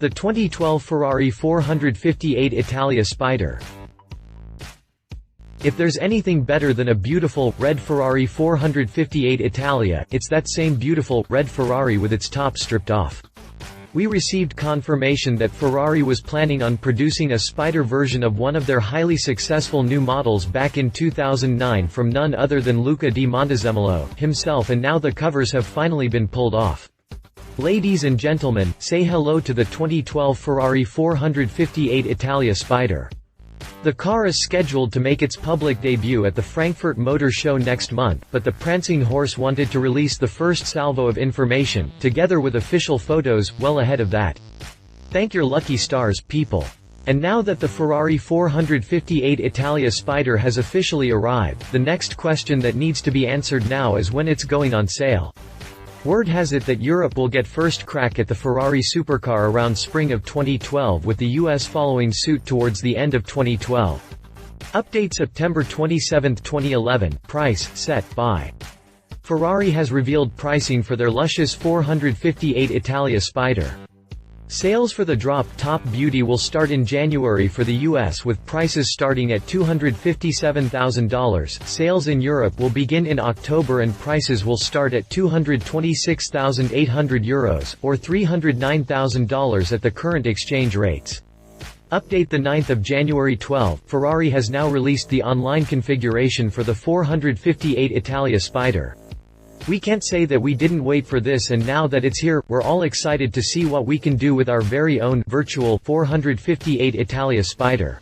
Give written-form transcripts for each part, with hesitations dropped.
The 2012 Ferrari 458 Italia Spider. If there's anything better than a beautiful, red Ferrari 458 Italia, it's that same beautiful, red Ferrari with its top stripped off. We received confirmation that Ferrari was planning on producing a Spider version of one of their highly successful new models back in 2009 from none other than Luca di Montezemolo himself, and now the covers have finally been pulled off. Ladies and gentlemen, say hello to the 2012 Ferrari 458 Italia Spider. The car is scheduled to make its public debut at the Frankfurt Motor Show next month, but the Prancing Horse wanted to release the first salvo of information, together with official photos, well ahead of that. Thank your lucky stars, people. And now that the Ferrari 458 Italia Spider has officially arrived, the next question that needs to be answered now is when it's going on sale. Word has it that Europe will get first crack at the Ferrari supercar around spring of 2012, with the US following suit towards the end of 2012. Update September 27, 2011. Price set by Ferrari has revealed pricing for their luscious 458 Italia Spider. Sales for the drop-top beauty will start in January for the US, with prices starting at $257,000. Sales in Europe will begin in October and prices will start at €226,800, or $309,000 at the current exchange rates. Update the 9th of January 12. Ferrari has now released the online configuration for the 458 Italia Spider. We can't say that we didn't wait for this, and now that it's here, we're all excited to see what we can do with our very own virtual 458 Italia Spider.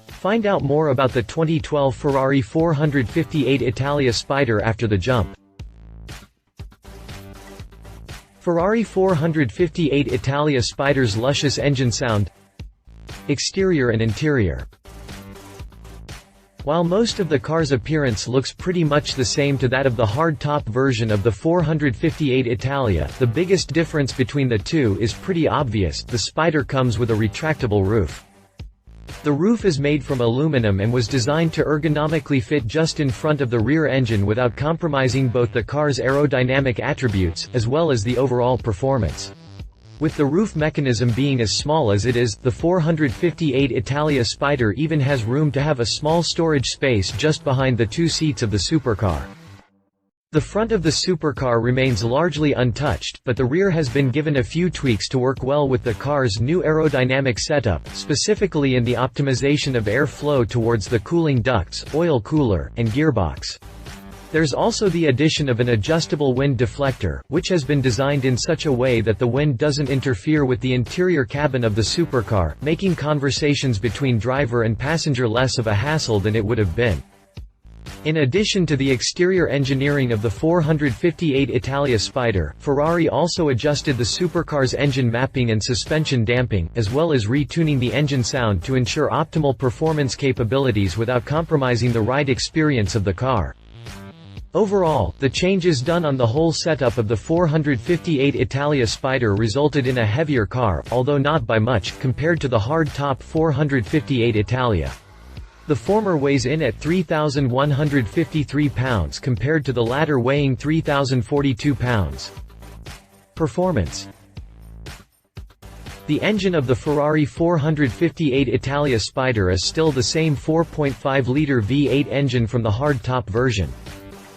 Find out more about the 2012 Ferrari 458 Italia Spider after the jump. Ferrari 458 Italia Spider's luscious engine sound. Exterior and interior. While most of the car's appearance looks pretty much the same to that of the hardtop version of the 458 Italia, the biggest difference between the two is pretty obvious: the Spider comes with a retractable roof. The roof is made from aluminum and was designed to ergonomically fit just in front of the rear engine without compromising both the car's aerodynamic attributes, as well as the overall performance. With the roof mechanism being as small as it is, the 458 Italia Spider even has room to have a small storage space just behind the two seats of the supercar. The front of the supercar remains largely untouched, but the rear has been given a few tweaks to work well with the car's new aerodynamic setup, specifically in the optimization of air flow towards the cooling ducts, oil cooler, and gearbox. There's also the addition of an adjustable wind deflector, which has been designed in such a way that the wind doesn't interfere with the interior cabin of the supercar, making conversations between driver and passenger less of a hassle than it would have been. In addition to the exterior engineering of the 458 Italia Spider, Ferrari also adjusted the supercar's engine mapping and suspension damping, as well as retuning the engine sound to ensure optimal performance capabilities without compromising the ride experience of the car. Overall, the changes done on the whole setup of the 458 Italia Spider resulted in a heavier car, although not by much, compared to the hard-top 458 Italia. The former weighs in at 3,153 pounds compared to the latter weighing 3,042 pounds. Performance. The engine of the Ferrari 458 Italia Spider is still the same 4.5-liter V8 engine from the hard-top version.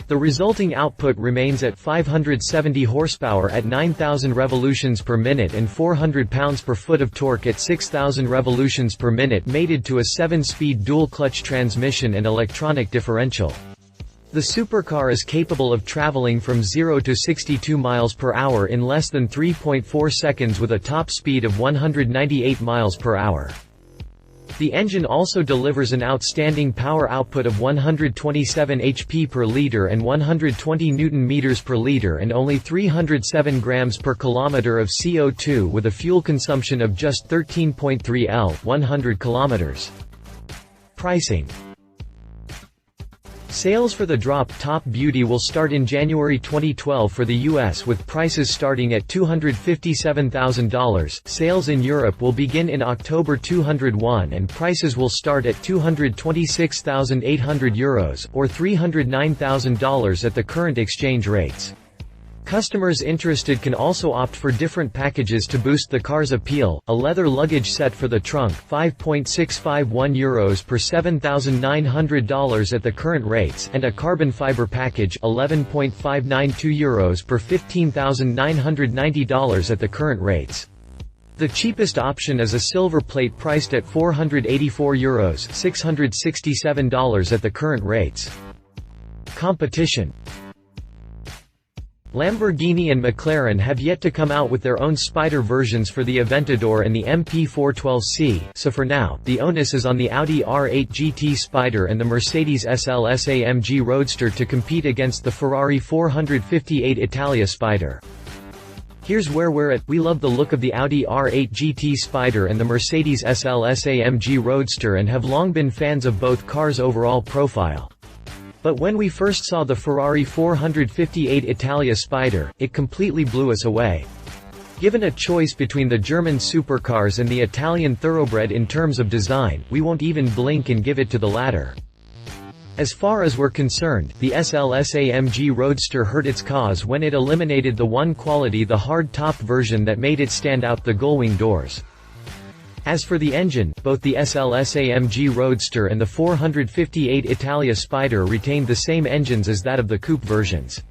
The resulting output remains at 570 horsepower at 9,000 revolutions per minute and 400 pounds-per-foot of torque at 6,000 revolutions per minute, mated to a 7-speed dual-clutch transmission and electronic differential. The supercar is capable of traveling from 0 to 62 miles per hour in less than 3.4 seconds with a top speed of 198 miles per hour. The engine also delivers an outstanding power output of 127 HP per liter and 120 Nm per liter and only 307 grams per kilometer of CO2 with a fuel consumption of just 13.3 L, 100 kilometers. Pricing. Sales for the drop-top beauty will start in January 2012 for the US, with prices starting at $257,000. Sales in Europe will begin in October 2001 and prices will start at €226,800, or $309,000 at the current exchange rates. Customers interested can also opt for different packages to boost the car's appeal: a leather luggage set for the trunk, €5.651 per $7,900 at the current rates, and a carbon fiber package, €11.592 per $15,990 at the current rates. The cheapest option is a silver plate priced at €484, $667 at the current rates. Competition. Lamborghini and McLaren have yet to come out with their own Spider versions for the Aventador and the MP412C, so for now, the onus is on the Audi R8 GT Spider and the Mercedes SLS AMG Roadster to compete against the Ferrari 458 Italia Spider. Here's where we're at. We love the look of the Audi R8 GT Spider and the Mercedes SLS AMG Roadster and have long been fans of both cars' overall profile. But when we first saw the Ferrari 458 Italia Spider, it completely blew us away. Given a choice between the German supercars and the Italian thoroughbred in terms of design, we won't even blink and give it to the latter. As far as we're concerned, the SLS AMG Roadster hurt its cause when it eliminated the one quality, the hard-top version that made it stand out: the gullwing doors. As for the engine, both the SLS AMG Roadster and the 458 Italia Spider retained the same engines as that of the coupe versions.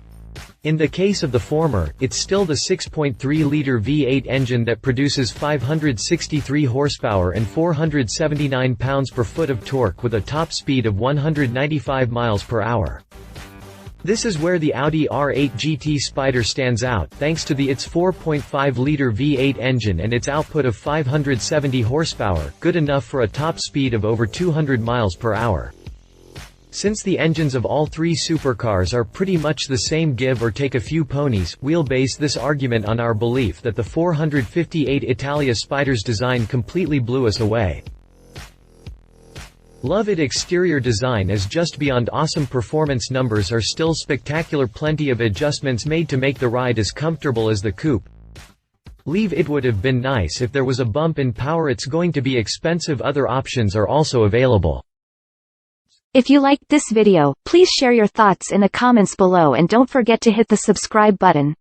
In the case of the former, it's still the 6.3-liter V8 engine that produces 563 horsepower and 479 pounds-per-foot of torque with a top speed of 195 miles per hour. This is where the Audi R8 GT Spider stands out, thanks to its 4.5-liter V8 engine and its output of 570 horsepower, good enough for a top speed of over 200 miles per hour. Since the engines of all three supercars are pretty much the same, give or take a few ponies, we'll base this argument on our belief that the 458 Italia Spider's design completely blew us away. Love it. Exterior design is just beyond awesome. Performance numbers are still spectacular. Plenty of adjustments made to make the ride as comfortable as the coupe. Leave it would have been nice if there was a bump in power. It's going to be expensive. Other options are also available. If you liked this video, please share your thoughts in the comments below and don't forget to hit the subscribe button.